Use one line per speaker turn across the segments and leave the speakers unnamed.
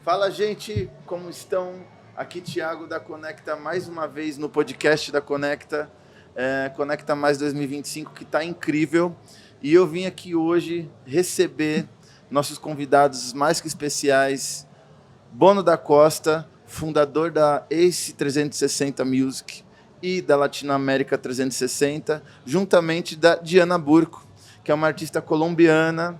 Fala, gente, como estão? Aqui Thiago da Conecta, mais uma vez no podcast da Conecta, Conecta Mais 2025, que está incrível. E eu vim aqui hoje receber nossos convidados mais que especiais, Bono da Costa, fundador da ACE 360 Music e da Latinoamérica 360, juntamente da Diana Burco, que é uma artista colombiana,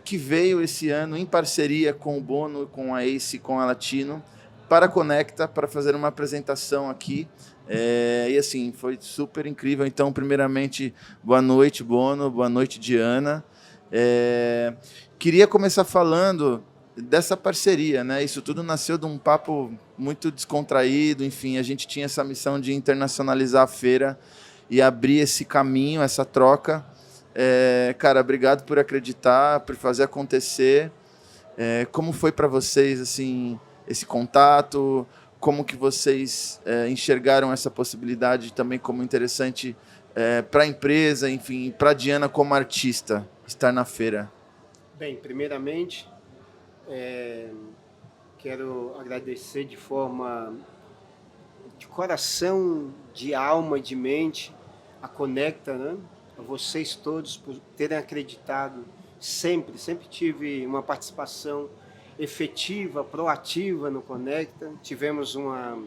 que veio esse ano em parceria com o Bono, com a ACE, com a Latino, para a Conecta, para fazer uma apresentação aqui. E assim, foi super incrível. Então, primeiramente, boa noite, Bono, boa noite, Diana. Queria começar falando dessa parceria, né? Isso tudo nasceu de um papo muito descontraído, enfim, a gente tinha essa missão de internacionalizar a feira e abrir esse caminho, essa troca. Cara, obrigado por acreditar, por fazer acontecer. Como foi para vocês, assim, esse contato? Como que vocês enxergaram essa possibilidade também como interessante para a empresa, enfim, para a Diana como artista, estar na feira?
Bem, primeiramente, quero agradecer de coração, de alma, de mente, a Conecta, né? A vocês todos por terem acreditado sempre tive uma participação efetiva, proativa no Conecta. Tivemos uma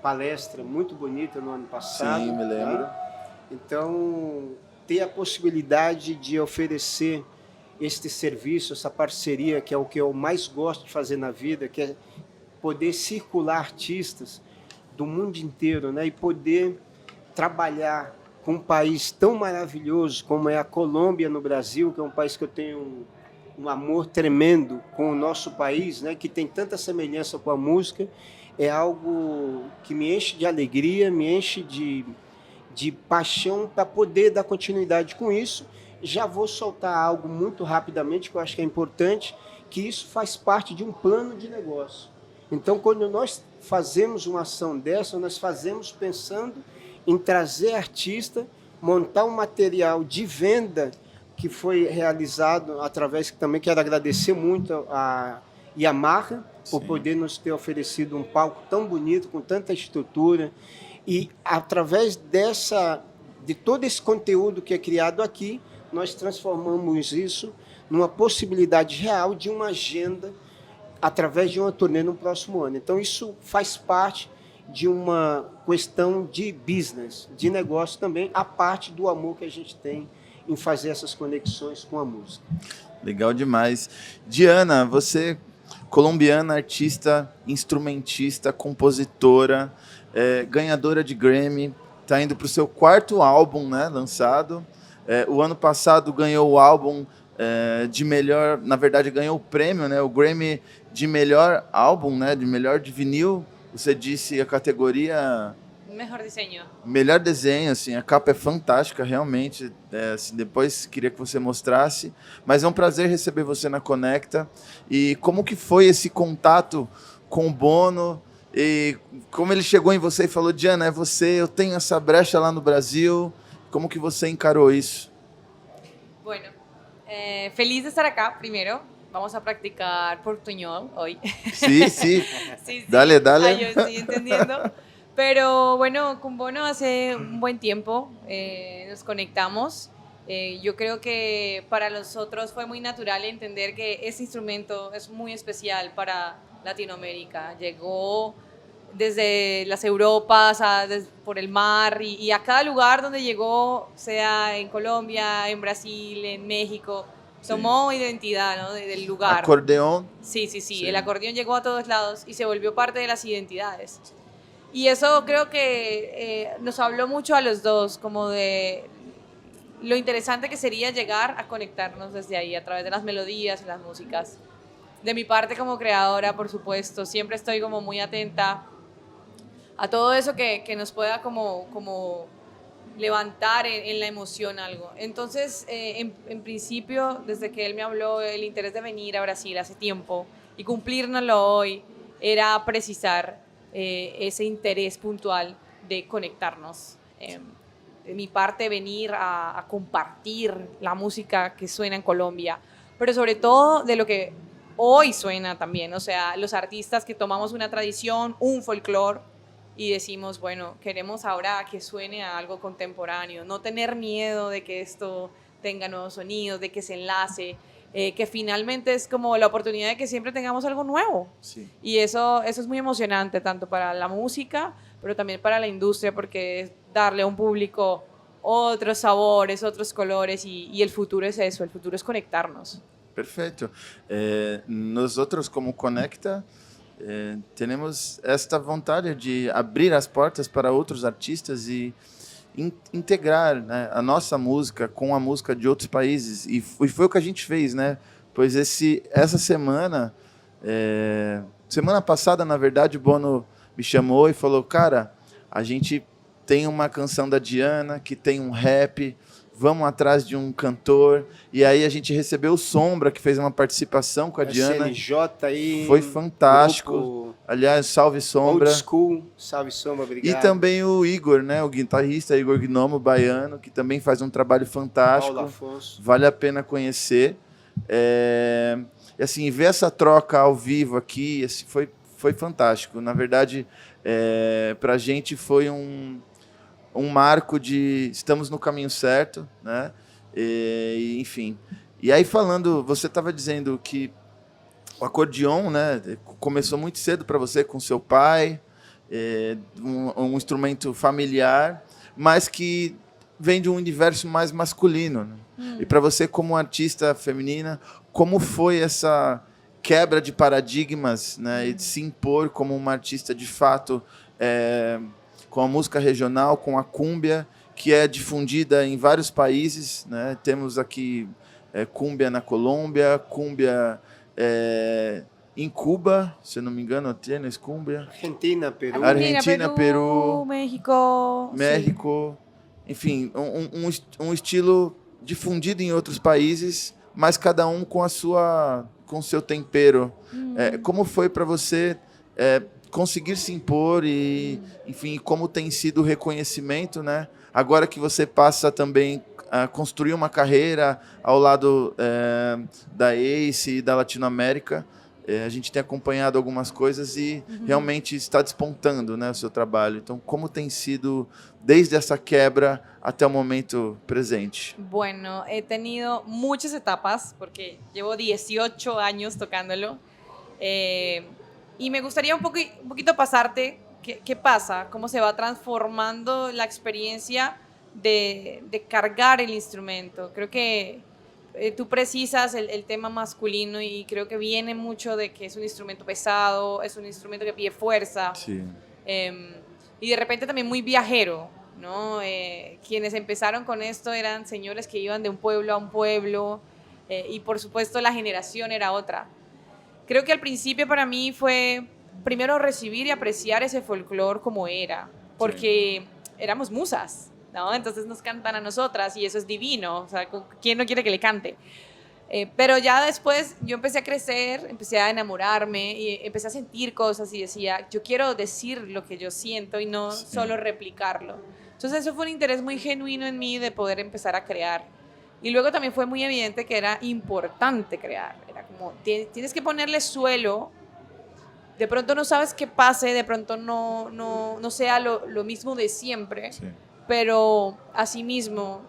palestra muito bonita no ano passado.
Sim, me lembro.
Né? Então, ter a possibilidade de oferecer este serviço, essa parceria, que é o que eu mais gosto de fazer na vida, que é poder circular artistas do mundo inteiro, né? E poder trabalhar com um país tão maravilhoso como é a Colômbia no Brasil, que é um país que eu tenho um amor tremendo com o nosso país, né? Que tem tanta semelhança com a música, é algo que me enche de alegria, me enche de paixão para poder dar continuidade com isso. Já vou soltar algo muito rapidamente, que eu acho que é importante, que isso faz parte de um plano de negócio. Então, quando nós fazemos uma ação dessa, nós fazemos pensando em trazer artista, montar um material de venda que foi realizado através, que também quero agradecer muito a Yamaha, por poder nos ter oferecido um palco tão bonito, com tanta estrutura, e através de todo esse conteúdo que é criado aqui, nós transformamos isso numa possibilidade real de uma agenda através de uma turnê no próximo ano. Então, isso faz parte de uma questão de business, de negócio também, a parte do amor que a gente tem em fazer essas conexões com a música.
Legal demais. Diana, você, colombiana, artista, instrumentista, compositora, ganhadora de Grammy, está indo para o seu 4º álbum, né, lançado. O ano passado ganhou o álbum de melhor, na verdade ganhou o prêmio, né, o Grammy de melhor álbum, né, de melhor de vinil. Você disse a categoria melhor desenho, assim, a capa é fantástica, realmente. Assim, depois queria que você mostrasse. Mas é um prazer receber você na Conecta. E como que foi esse contato com o Bono? E como ele chegou em você e falou: Diana, é você, eu tenho essa brecha lá no Brasil. Como que você encarou isso?
Bueno, feliz de estar acá, primero. Vamos a practicar portuñol hoy.
Sí, sí.
Sí.
Dale.
Yo estoy entendiendo. Pero bueno, con Bono hace un buen tiempo nos conectamos. Yo creo que para nosotros fue muy natural entender que ese instrumento es muy especial para Latinoamérica. Llegó desde las Europas, por el mar, y a cada lugar donde llegó, sea en Colombia, en Brasil, en México, tomó identidad, ¿no? del lugar.
Acordeón.
Sí. El acordeón llegó a todos lados y se volvió parte de las identidades. Y eso creo que nos habló mucho a los dos, como de lo interesante que sería llegar a conectarnos desde ahí, a través de las melodías y las músicas. De mi parte como creadora, por supuesto, siempre estoy como muy atenta a todo eso que nos pueda como levantar en la emoción algo. Entonces, en principio, desde que él me habló el interés de venir a Brasil hace tiempo y cumplírnoslo hoy, era precisar ese interés puntual de conectarnos. De mi parte, venir a compartir la música que suena en Colombia, pero sobre todo de lo que hoy suena también. O sea, los artistas que tomamos una tradición, un folclore, y decimos, bueno, queremos ahora que suene a algo contemporáneo, no tener miedo de que esto tenga nuevos sonidos, de que se enlace, que finalmente es como la oportunidad de que siempre tengamos algo nuevo.
Sí.
Y eso es muy emocionante, tanto para la música, pero también para la industria, porque es darle a un público otros sabores, otros colores, y el futuro es eso, el futuro es conectarnos.
Perfeito. Nosotros, como Conecta, temos esta vontade de abrir as portas para outros artistas e integrar, né, a nossa música com a música de outros países. E foi o que a gente fez, né? Pois essa semana, semana passada, na verdade, o Bono me chamou e falou: cara, a gente tem uma canção da Diana que tem um rap, vamos atrás de um cantor. E aí a gente recebeu o Sombra, que fez uma participação com a Diana.
CNJ aí.
Foi fantástico.
Grupo
Aliás, salve Sombra.
Old School, salve Sombra, obrigado.
E também o Igor, né, o guitarrista Igor Gnomo, baiano, que também faz um trabalho fantástico.
Paulo Afonso.
Vale a pena conhecer. E assim, ver essa troca ao vivo aqui, assim, foi fantástico. Na verdade, para a gente foi um marco de estamos no caminho certo, né? Enfim. E aí falando, você estava dizendo que o acordeon, né, começou muito cedo para você com seu pai, um instrumento familiar, mas que vem de um universo mais masculino, né? E para você como artista feminina, como foi essa quebra de paradigmas, né, e de se impor como uma artista de fato, com a música regional, com a cúmbia, que é difundida em vários países, né? Temos aqui cúmbia na Colômbia, cúmbia em Cuba, se não me engano, tienes cúmbia.
Argentina, Peru.
Argentina, Peru,
México.
México. Enfim, um estilo difundido em outros países, mas cada um com o seu tempero. Como foi para você conseguir se impor e, enfim, como tem sido o reconhecimento, né? Agora que você passa também a construir uma carreira ao lado da ACE e da Latinoamérica, a gente tem acompanhado algumas coisas e realmente está despontando, né, o seu trabalho. Então, como tem sido desde essa quebra até o momento presente?
Bueno, he tenido muchas etapas porque llevo 18 años tocándolo. Y me gustaría un poquito pasarte qué pasa, cómo se va transformando la experiencia de cargar el instrumento. Creo que tú precisas el tema masculino y creo que viene mucho de que es un instrumento pesado, es un instrumento que pide fuerza.
Sí.
Y de repente también muy viajero, ¿no? Quienes empezaron con esto eran señores que iban de un pueblo a un pueblo y por supuesto la generación era otra. Creo que al principio para mí fue primero recibir y apreciar ese folclore como era, porque éramos musas, ¿no? Entonces nos cantan a nosotras y eso es divino, o sea, ¿quién no quiere que le cante? Pero ya después yo empecé a crecer, empecé a enamorarme y empecé a sentir cosas y decía, yo quiero decir lo que yo siento y no solo replicarlo. Entonces eso fue un interés muy genuino en mí de poder empezar a crear. Y luego también fue muy evidente que era importante crear. Era como, tienes que ponerle suelo. De pronto no sabes qué pase, de pronto no sea lo mismo de siempre. Sí. Pero asimismo,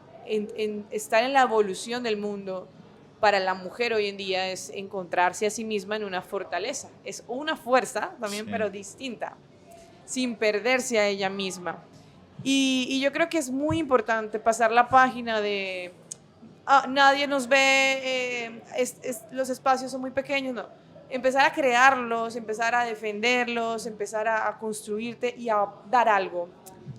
estar en la evolución del mundo para la mujer hoy en día es encontrarse a sí misma en una fortaleza. Es una fuerza también, pero distinta, sin perderse a ella misma. Y yo creo que es muy importante pasar la página de... nadie nos ve, los espacios son muy pequeños, no. Empezar a crearlos, empezar a defenderlos, empezar a construirte y a dar algo.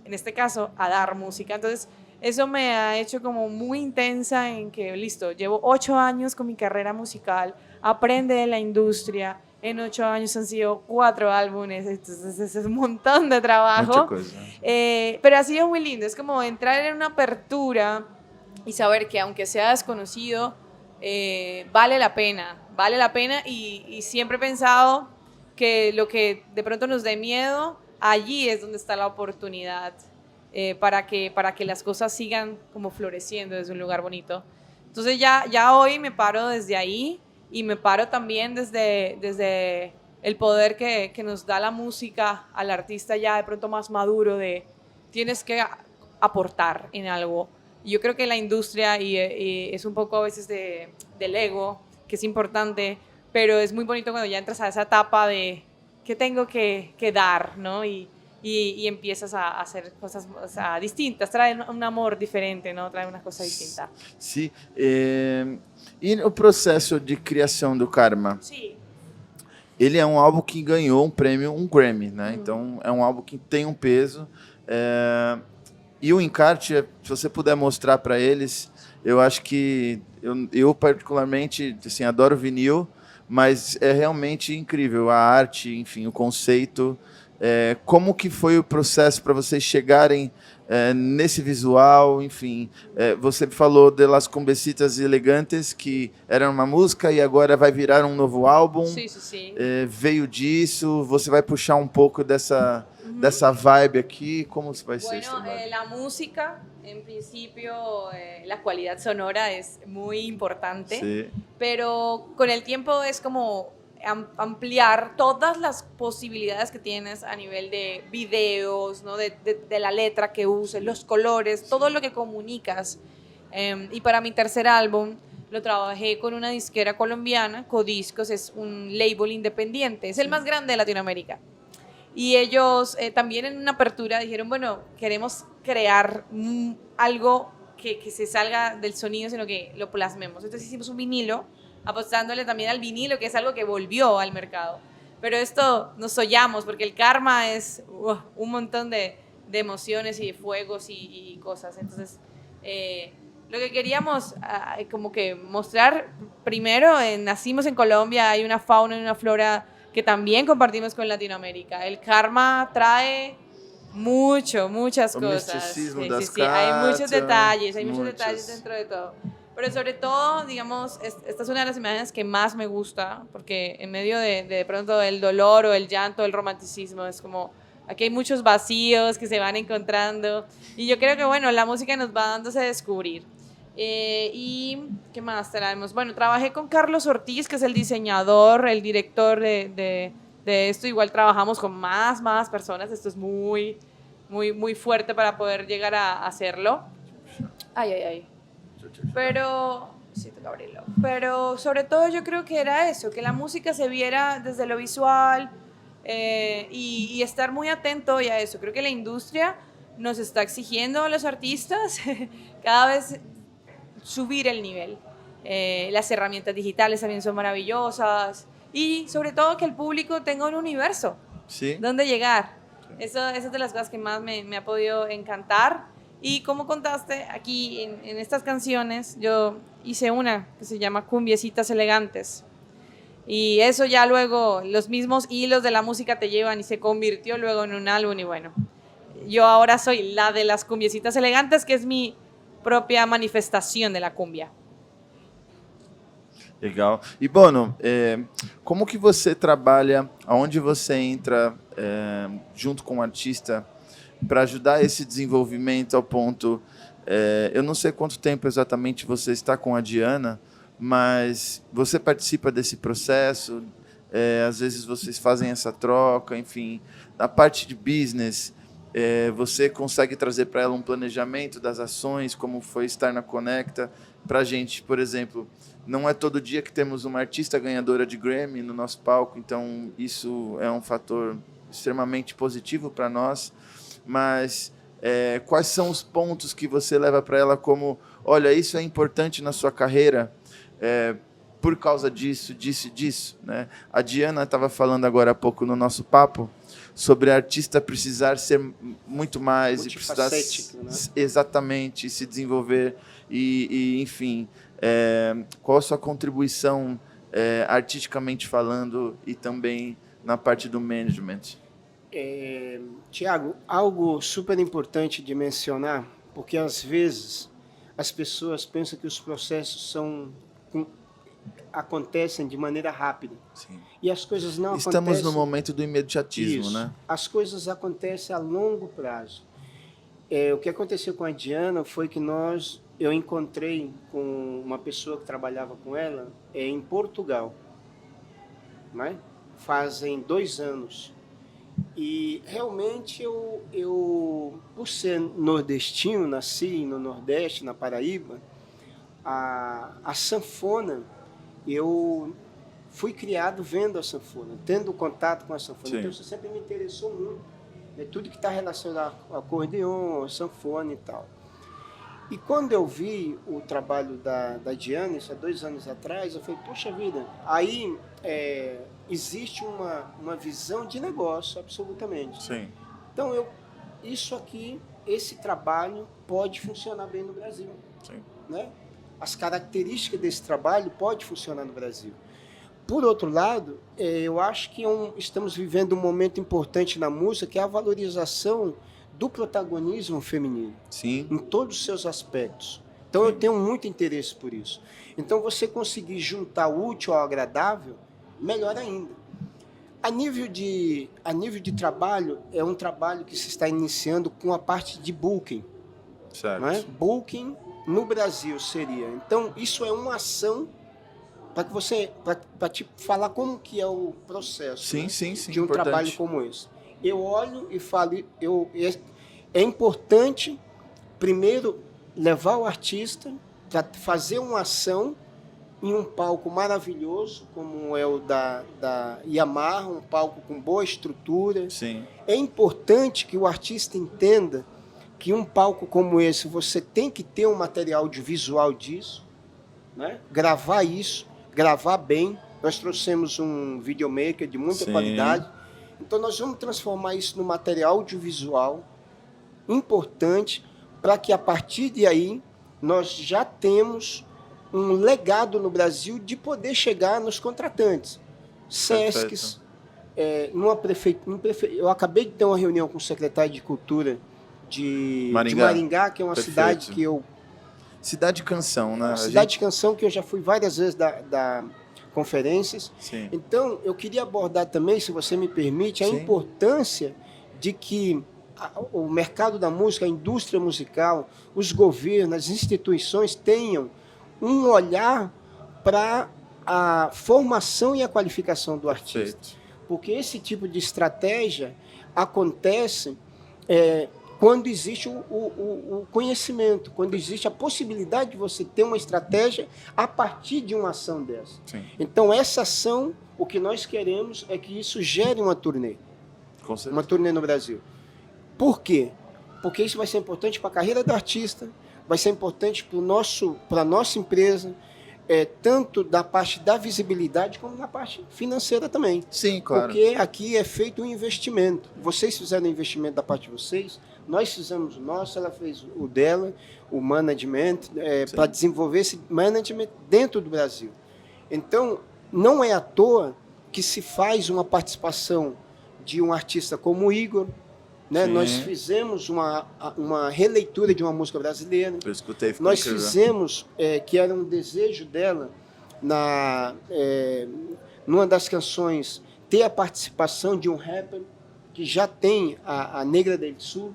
En este caso, a dar música. Entonces, eso me ha hecho como muy intensa en que, listo, llevo 8 años con mi carrera musical, aprende de la industria, en 8 años han sido 4 álbumes, entonces es un montón de trabajo. Pero ha sido muy lindo, es como entrar en una apertura y saber que aunque sea desconocido, vale la pena y siempre he pensado que lo que de pronto nos dé miedo, allí es donde está la oportunidad para que las cosas sigan como floreciendo desde un lugar bonito. Entonces ya hoy me paro desde ahí y me paro también desde el poder que nos da la música al artista ya de pronto más maduro de tienes que aportar en algo. Yo creo que la industria y es un poco a veces del ego, que es importante, pero es muy bonito cuando ya entras a esa etapa de qué tengo que dar, ¿no? Y empiezas a hacer cosas, o sea, distintas, trae un amor diferente, ¿no? Trae una cosa distinta.
Sim. E o processo de criação do Karma?
Sí.
Ele é um álbum que ganhou um prêmio, um Grammy, né? Então é um álbum que tem um peso. E o encarte, se você puder mostrar para eles, eu acho que eu particularmente assim, adoro vinil, mas é realmente incrível a arte, enfim, o conceito. Como que foi o processo para vocês chegarem nesse visual, enfim, você falou de Las Cumbecitas Elegantes, que era uma música e agora vai virar um novo álbum.
Sí, sí, sí.
Veio disso, você vai puxar um pouco dessa vibe aqui, como vai ser esse
Bueno,
trabalho?
la música, en principio, la cualidad sonora es muy importante,
Sí.
pero con el tiempo es como ampliar todas las posibilidades que tienes a nivel de videos, ¿no? de la letra que uses, los colores, todo lo que comunicas. Y para mi tercer álbum lo trabajé con una disquera colombiana, Codiscos, es un label independiente, es el más grande de Latinoamérica. Y ellos también en una apertura dijeron, bueno, queremos crear algo que se salga del sonido, sino que lo plasmemos. Entonces hicimos un vinilo, apostándole también al vinilo, que es algo que volvió al mercado. Pero esto nos soñamos, porque el Karma es un montón de emociones y de fuegos y cosas. Entonces, lo que queríamos como que mostrar, primero, nacimos en Colombia, hay una fauna y una flora que también compartimos con Latinoamérica. El Karma trae muchas
O
cosas.
misticismo
Sí,
das
sí, hay muchos
cartas,
hay muchos detalles dentro de todo. Pero sobre todo, digamos, esta es una de las imágenes que más me gusta, porque en medio de pronto el dolor o el llanto, el romanticismo, es como, aquí hay muchos vacíos que se van encontrando. Y yo creo que, bueno, la música nos va dándose a descubrir. ¿Y qué más traemos? Bueno, trabajé con Carlos Ortiz, que es el diseñador, el director de esto. Igual trabajamos con más personas. Esto es muy fuerte para poder llegar a hacerlo. Ay. Pero, sí, toca abrirlo. Pero sobre todo yo creo que era eso, que la música se viera desde lo visual y estar muy atento y a eso. Creo que la industria nos está exigiendo a los artistas cada vez subir el nivel. Las herramientas digitales también son maravillosas y sobre todo que el público tenga un universo
Sí.
donde llegar. Eso es de las cosas que más me ha podido encantar. Y como contaste, aquí en estas canciones yo hice una que se llama Cumbiecitas Elegantes. Y eso ya luego, los mismos hilos de la música te llevan y se convirtió luego en un álbum. Y bueno, yo ahora soy la de las Cumbiecitas Elegantes, que es mi propia manifestación de la cumbia.
Legal. E, Bono, como que você trabalha, aonde você entra junto com o artista para ajudar esse desenvolvimento ao ponto... eu não sei quanto tempo exatamente você está com a Diana, mas você participa desse processo, às vezes vocês fazem essa troca, enfim. Na parte de business, você consegue trazer para ela um planejamento das ações, como foi estar na Conecta. Para a gente, por exemplo, não é todo dia que temos uma artista ganhadora de Grammy no nosso palco, então isso é um fator extremamente positivo para nós. Mas quais são os pontos que você leva para ela como, olha, isso é importante na sua carreira por causa disso, né? A Diana estava falando agora há pouco no nosso papo sobre a artista precisar ser muito mais e precisar
né?
Exatamente se desenvolver e enfim, qual a sua contribuição artisticamente falando e também na parte do management?
Tiago, algo super importante de mencionar, porque às vezes as pessoas pensam que os processos acontecem de maneira rápida.
Sim.
E as coisas não acontecem.
Estamos no momento do imediatismo,
Isso.
né?
As coisas acontecem a longo prazo. O que aconteceu com a Diana foi que nós eu encontrei com uma pessoa que trabalhava com ela em Portugal, né? Fazem 2 anos. E realmente por ser nordestino, nasci no Nordeste, na Paraíba, a sanfona, eu fui criado vendo a sanfona, tendo contato com a sanfona.
Sim.
Então isso sempre me interessou muito, né? Tudo que está relacionado ao acordeon, sanfona e tal. E quando eu vi o trabalho da Diana, isso há 2 anos atrás, eu falei, poxa vida, aí existe uma visão de negócio, absolutamente.
Sim.
Então, isso aqui, esse trabalho pode funcionar bem no Brasil.
Sim.
Né? As características desse trabalho podem funcionar no Brasil. Por outro lado, eu acho que estamos vivendo um momento importante na música, que é a valorização do protagonismo feminino.
Sim.
Em todos os seus aspectos. Então, eu tenho muito interesse por isso. Então, você conseguir juntar o útil ao agradável, melhor ainda. A nível de trabalho, é um trabalho que se está iniciando com a parte de booking.
Certo.
Não é? Booking no Brasil seria. Então, isso é uma ação para te falar como que é o processo,
Sim,
né?
sim, sim.
De um
Importante.
trabalho como esse. Eu olho e falo, é importante, primeiro, levar o artista para fazer uma ação em um palco maravilhoso, como é o da Yamaha, um palco com boa estrutura.
Sim.
É importante que o artista entenda que um palco como esse, você tem que ter um material audiovisual disso, né? Gravar isso, gravar bem. Nós trouxemos um videomaker de muita qualidade. Então, nós vamos transformar isso no material audiovisual importante para que, a partir de aí, nós já temos um legado no Brasil de poder chegar nos contratantes. SESCs, eu acabei de ter uma reunião com o secretário de Cultura de Maringá, que é uma cidade que eu...
Cidade Canção, né?
Cidade de Canção, que eu já fui várias vezes da conferências.
Sim.
Então, eu queria abordar também, se você me permite, a importância de que o mercado da música, a indústria musical, os governos, as instituições tenham um olhar para a formação e a qualificação do artista.
Perfeito.
Porque esse tipo de estratégia acontece quando existe o conhecimento, quando existe a possibilidade de você ter uma estratégia a partir de uma ação dessa.
Sim.
Então, essa ação, o que nós queremos é que isso gere uma turnê.
Com certeza.
Uma turnê no Brasil. Por quê? Porque isso vai ser importante para a carreira do artista, vai ser importante para a nossa empresa, tanto da parte da visibilidade como na parte financeira também.
Sim, claro.
Porque aqui é feito um investimento. Vocês fizeram o investimento da parte de vocês, nós fizemos o nosso, ela fez o dela, o management, para desenvolver esse management dentro do Brasil. Então, não é à toa que se faz uma participação de um artista como o Igor, né? Nós fizemos uma releitura de uma música brasileira.
Eu escutei, ficou
Nós
incrível.
fizemos, que era um desejo dela, numa das canções, ter a participação de um rapper, que já tem a Negra del Sul,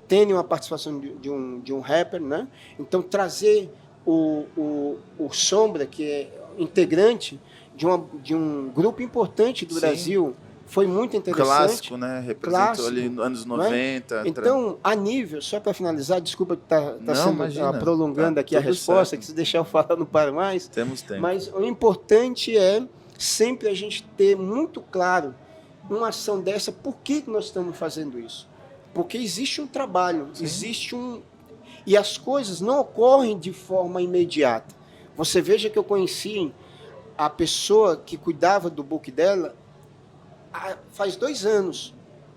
tem uma participação de um rapper, né? Então, trazer o Sombra, que é integrante de um grupo importante do Brasil, foi muito interessante.
Clássico, né? Representou ali nos anos 90.
Né? Então, a nível, só para finalizar, desculpa que está prolongando aqui a resposta, que se deixar eu falar não para mais.
Temos tempo.
Mas o importante é sempre a gente ter muito claro uma ação dessa, por que nós estamos fazendo isso? Porque existe um trabalho, existe e as coisas não ocorrem de forma imediata. Você veja que eu conheci a pessoa que cuidava do book dela faz 2 anos,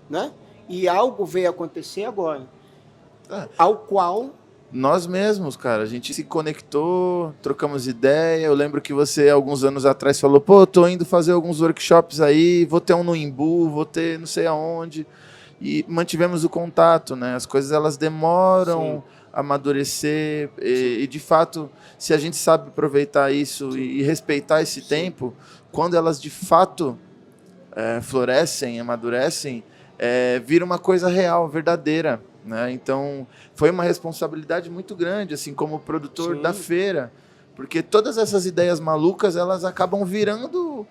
né? E algo veio acontecer agora, ao qual...
Nós mesmos, cara, a gente se conectou, trocamos ideia. Eu lembro que você, alguns anos atrás, falou, pô, tô indo fazer alguns workshops aí, vou ter um no Imbu, vou ter não sei aonde. E mantivemos o contato, né? As coisas, elas demoram a amadurecer e, de fato, se a gente sabe aproveitar isso e respeitar esse tempo, quando elas, de fato... florescem, amadurecem, vira uma coisa real, verdadeira. né? Então, foi uma responsabilidade muito grande, assim, como produtor
Sim.
da feira, porque todas essas ideias malucas, elas acabam virando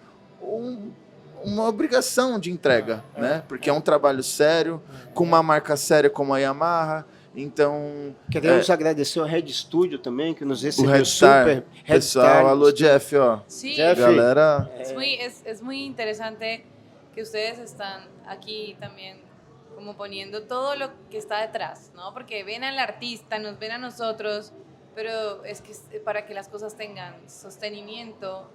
uma obrigação de entrega, né? Porque é um trabalho sério, com uma marca séria como a Yamaha. Então,
Queremos agradecer ao Red Studio também, que nos
o
recebeu
Red Star,
super.
pessoal, alô Jeff, ó.
Sí,
Jeff.
Galera,
es muy interesante que ustedes están aquí también como poniendo todo lo que está detrás, ¿no? Porque ven al artista, nos ven a nosotros, pero es que para que las cosas tengan sostenimiento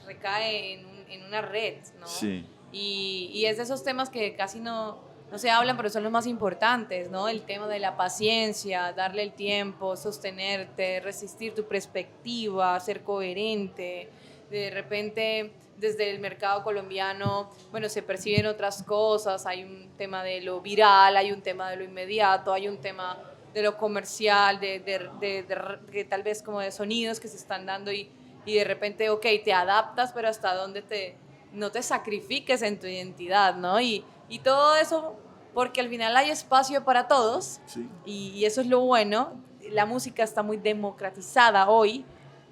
recae en una red, ¿no?
sí.
Y es de esos temas que casi no se hablan, pero son los más importantes, ¿no? El tema de la paciencia, darle el tiempo, sostenerte, resistir tu perspectiva, ser coherente. De repente, desde el mercado colombiano, bueno, se perciben otras cosas, hay un tema de lo viral, hay un tema de lo inmediato, hay un tema de lo comercial, de tal vez como de sonidos que se están dando y de repente, ok, te adaptas, pero hasta dónde no te sacrifiques en tu identidad, ¿no? Y todo eso porque al final hay espacio para todos,
Sí.
y eso es lo bueno. La música está muy democratizada hoy,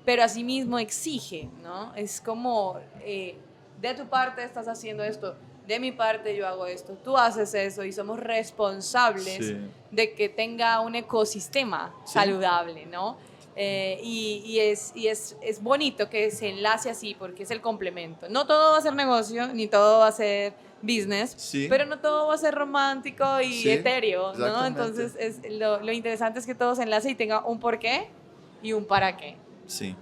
pero asimismo exige, ¿no? Es como, de tu parte estás haciendo esto, de mi parte yo hago esto, tú haces eso, y somos responsables
Sí.
de que tenga un ecosistema saludable, ¿no? Y es bonito que se enlace así, porque es el complemento. No todo va a ser negocio, ni todo va a ser business,
Sí.
pero no todo va a ser romántico y
Sí,
etéreo, ¿no?
exactamente.
Entonces, lo interesante es que todo se enlace y tenga un porqué y un para qué.
Sim,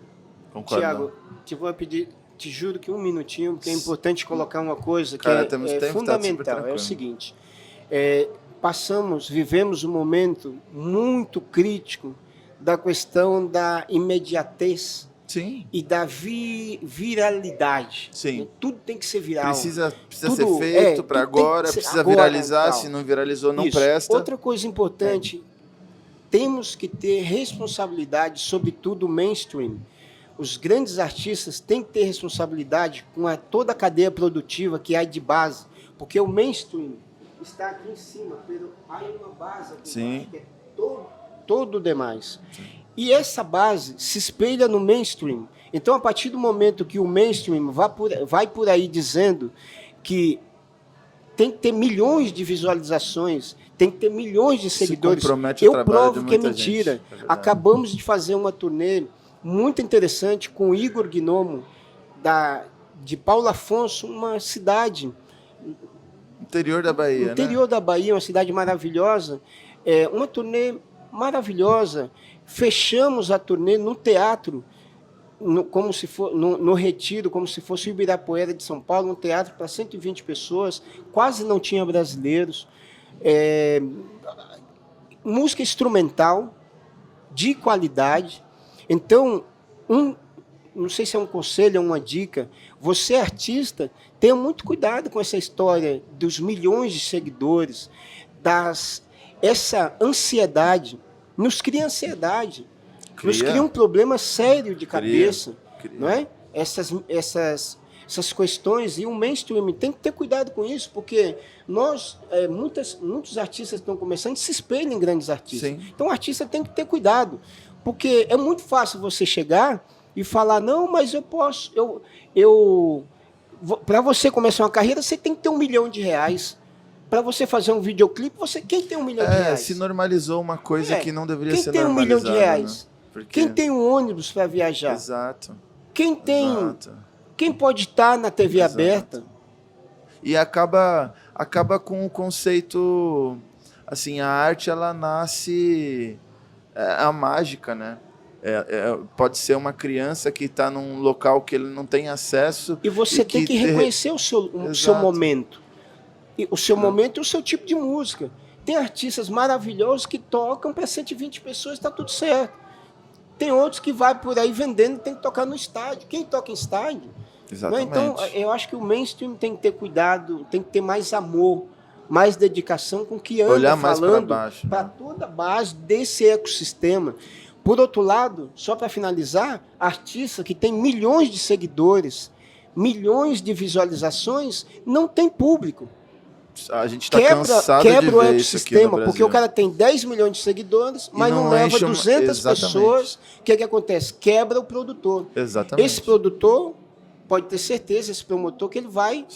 concordo.
Tiago, te vou pedir, te juro que um minutinho, porque é importante colocar uma coisa que
Cara,
é
temos tempo, tá super
fundamental. É o
tranquilo.
seguinte, vivemos um momento muito crítico da questão da imediatez
Sim,
e da viralidade.
Sim.
Tudo tem que ser viral.
precisa
Tudo-
ser feito para
tudo tem que
agora,
ser
precisa
agora,
viralizar,
tal.
se não viralizou não
Isso.
presta.
Outra coisa importante, temos que ter responsabilidade sobre tudo o mainstream. Os grandes artistas têm que ter responsabilidade com toda a cadeia produtiva que há de base, porque o mainstream está aqui em cima, mas há uma base aqui
Sim.
embaixo, que é todo o demais. E essa base se espelha no mainstream. Então, a partir do momento que o mainstream vai por aí dizendo que tem que ter milhões de visualizações, tem que ter milhões de seguidores,
compromete o
eu
trabalho
provo
de
que é
muita gente,
mentira.
é verdade.
Acabamos de fazer uma turnê muito interessante com o Igor Gnomo, de Paulo Afonso, uma cidade
Interior da Bahia,
interior da Bahia, uma cidade maravilhosa, uma turnê maravilhosa. Fechamos a turnê no teatro, como se for, no Retiro, como se fosse o Ibirapuera de São Paulo, um teatro para 120 pessoas, quase não tinha brasileiros. Música instrumental, de qualidade. Então, não sei se é um conselho ou uma dica, você artista, tenha muito cuidado com essa história dos milhões de seguidores, essa ansiedade, nos cria ansiedade, nos cria um problema sério de cabeça, não é? Essas questões, e o mainstream tem que ter cuidado com isso, porque muitos artistas que estão começando se espelham em grandes artistas.
Sim.
Então o artista tem que ter cuidado, porque é muito fácil você chegar e falar, não, mas eu posso, para você começar uma carreira, você tem que ter R$1 milhão. Para você fazer um videoclipe, quem tem R$1 milhão?
Se normalizou uma coisa que não deveria ser
Quem tem
normalizada.
R$1 milhão?
Né? Porque...
Quem tem um ônibus para viajar?
Exato.
Quem pode estar na TV
Exato.
aberta?
E acaba com o conceito, assim, a arte ela nasce a mágica, né? Pode ser uma criança que está num local que ele não tem acesso.
E você tem que reconhecer o seu momento. E o seu momento e o seu tipo de música. Tem artistas maravilhosos que tocam para 120 pessoas, está tudo certo. Tem outros que vai por aí vendendo e tem que tocar no estádio. Quem toca em estádio?
Exatamente.
Então, eu acho que o mainstream tem que ter cuidado, tem que ter mais amor, mais dedicação com o que anda
olhar mais
falando
para baixo,
para
né?
toda a base desse ecossistema. Por outro lado, só para finalizar, artista que tem milhões de seguidores, milhões de visualizações, não tem público.
a gente está cansado de
quebra o
ver isso aqui no
ecossistema,
Brasil.
porque o cara tem 10 milhões de seguidores, mas não leva
enche
200
exatamente.
pessoas. O que acontece? Quebra o produtor.
Exatamente.
Esse produtor, pode ter certeza, esse promotor, que ele vai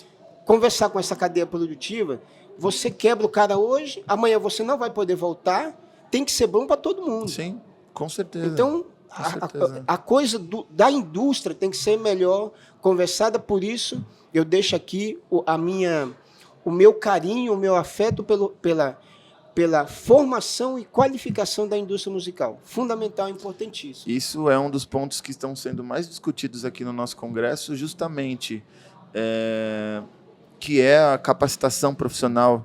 conversar com essa cadeia produtiva. Você quebra o cara hoje, amanhã você não vai poder voltar. Tem que ser bom para todo mundo.
Sim, com certeza.
Então, a coisa da indústria tem que ser melhor conversada. Por isso, eu deixo aqui o meu carinho, o meu afeto pela formação e qualificação da indústria musical. Fundamental, importantíssimo.
Isso é um dos pontos que estão sendo mais discutidos aqui no nosso congresso, justamente, que é a capacitação profissional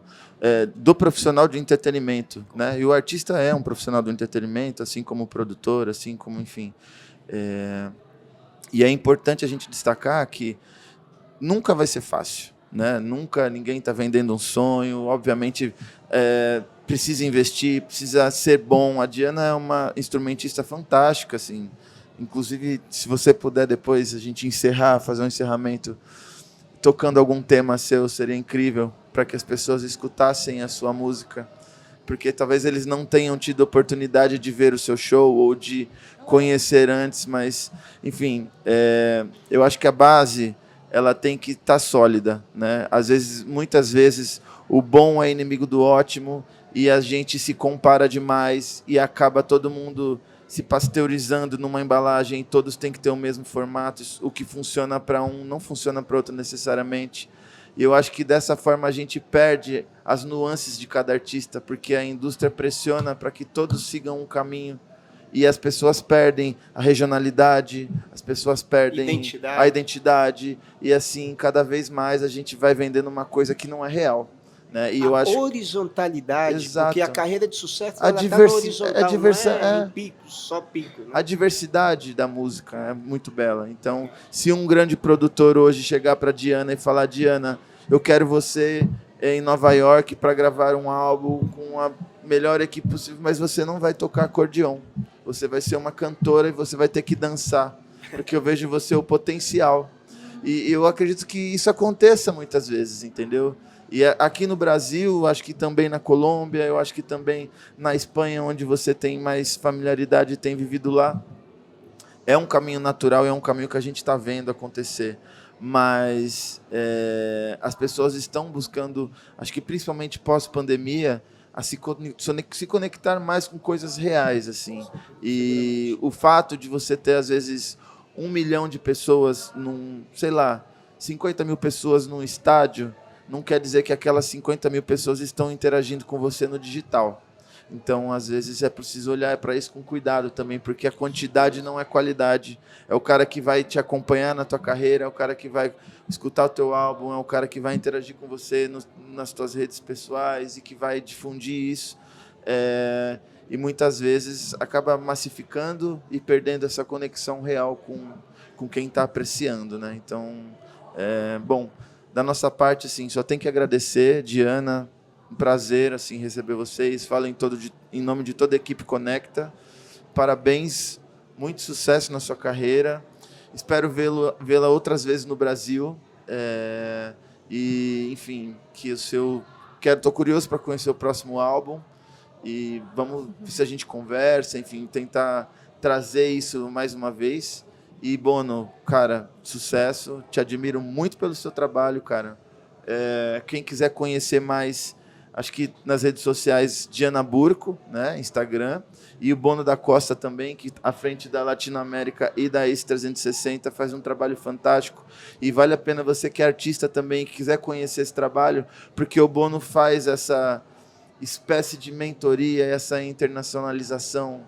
do profissional de entretenimento, né? E o artista é um profissional do entretenimento, assim como o produtor, assim como, enfim. E é importante a gente destacar que nunca vai ser fácil, né? Nunca ninguém está vendendo um sonho. Obviamente, precisa investir, precisa ser bom. A Diana é uma instrumentista fantástica, assim. Inclusive, se você puder depois a gente fazer um encerramento tocando algum tema seu, seria incrível, para que as pessoas escutassem a sua música, porque talvez eles não tenham tido oportunidade de ver o seu show ou de conhecer antes, mas, enfim, eu acho que a base ela tem que estar sólida, né? Muitas vezes, o bom é inimigo do ótimo e a gente se compara demais e acaba todo mundo se pasteurizando numa embalagem, todos têm que ter o mesmo formato, o que funciona para um não funciona para outro necessariamente. E eu acho que dessa forma a gente perde as nuances de cada artista, porque a indústria pressiona para que todos sigam um caminho e as pessoas perdem a regionalidade, as pessoas perdem a identidade e assim, cada vez mais a gente vai vendendo uma coisa que não é real. Né? E eu acho
horizontalidade,
exato.
Porque a carreira de sucesso está na horizontal, não é em picos, só pico. Né?
A diversidade da música é muito bela. Então, se um grande produtor hoje chegar para Diana e falar: Diana, eu quero você em Nova York para gravar um álbum com a melhor equipe possível, mas você não vai tocar acordeon. Você vai ser uma cantora e você vai ter que dançar, porque eu vejo em você o potencial. E eu acredito que isso aconteça muitas vezes, entendeu? E aqui no Brasil, acho que também na Colômbia, eu acho que também na Espanha, onde você tem mais familiaridade e tem vivido lá, é um caminho natural, é um caminho que a gente está vendo acontecer. Mas as pessoas estão buscando, acho que principalmente pós-pandemia, a se conectar mais com coisas reais, assim. E o fato de você ter, às vezes, 1 milhão de pessoas, 50 mil pessoas num estádio, não quer dizer que aquelas 50 mil pessoas estão interagindo com você no digital. Então, às vezes, é preciso olhar para isso com cuidado também, porque a quantidade não é qualidade. É o cara que vai te acompanhar na tua carreira, é o cara que vai escutar o teu álbum, é o cara que vai interagir com você nas tuas redes pessoais e que vai difundir isso. E muitas vezes acaba massificando e perdendo essa conexão real com quem está apreciando, né? Então, bom, da nossa parte, assim, só tem que agradecer, Diana. Um prazer assim receber vocês. Falo em nome de toda a equipe Conecta. Parabéns, muito sucesso na sua carreira. Espero vê-la outras vezes no Brasil. E, enfim, estou curioso para conhecer o próximo álbum e vamos ver se a gente conversa, enfim, tentar trazer isso mais uma vez. E Bono, cara, sucesso. Te admiro muito pelo seu trabalho, cara. Quem quiser conhecer mais, acho que nas redes sociais, Diana Burco, né, Instagram, e o Bono da Costa também, que à frente da Latinoamérica e da ACE 360 faz um trabalho fantástico. E vale a pena você que é artista também, que quiser conhecer esse trabalho, porque o Bono faz essa espécie de mentoria, essa internacionalização,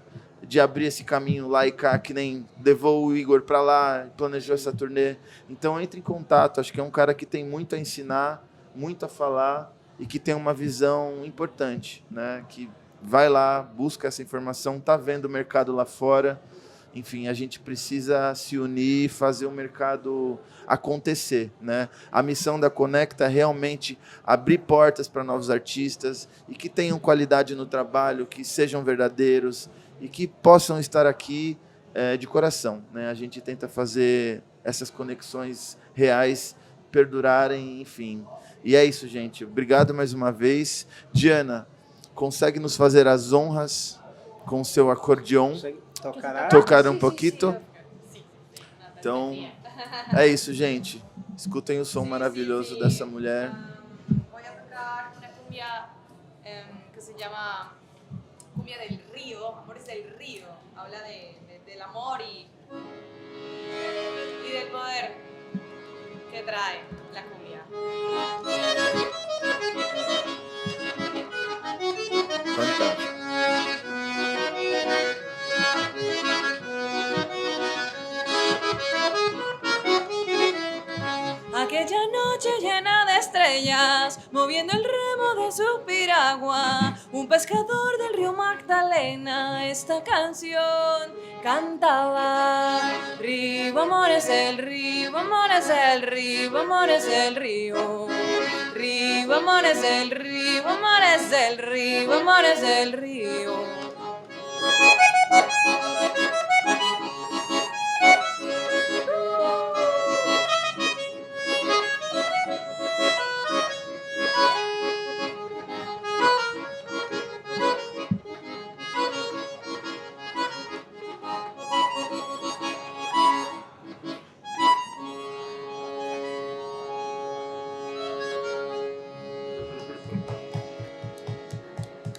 de abrir esse caminho lá e cá, que nem levou o Igor para lá, planejou essa turnê. Então, entre em contato. Acho que é um cara que tem muito a ensinar, muito a falar, e que tem uma visão importante, né? Que vai lá, busca essa informação, está vendo o mercado lá fora. Enfim, a gente precisa se unir e fazer o mercado acontecer, né? A missão da Conecta é realmente abrir portas para novos artistas e que tenham qualidade no trabalho, que sejam verdadeiros e que possam estar aqui de coração, né? A gente tenta fazer essas conexões reais perdurarem, enfim. E é isso, gente. Obrigado mais uma vez. Diana, consegue nos fazer as honras com o seu acordeon?
Consegue tocar?
Tocar um pouquinho? Então, é isso, gente. Escutem o som maravilhoso dessa mulher.
Voy a tocar una cumbia que se llama Cumbia del Río, Amores del Río. Habla del amor y del poder que trae la cumbia.
Fantástico.
Aquella noche llena de estrellas, moviendo el remo de su piragua, un pescador del río Magdalena esta canción cantaba. Río, amores del río, amores del río, amores del río. Río, amores del río, amores del río, amores del río.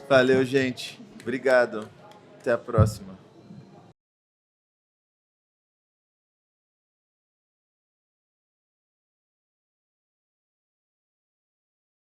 Valeu, gente. Obrigado. Até a próxima.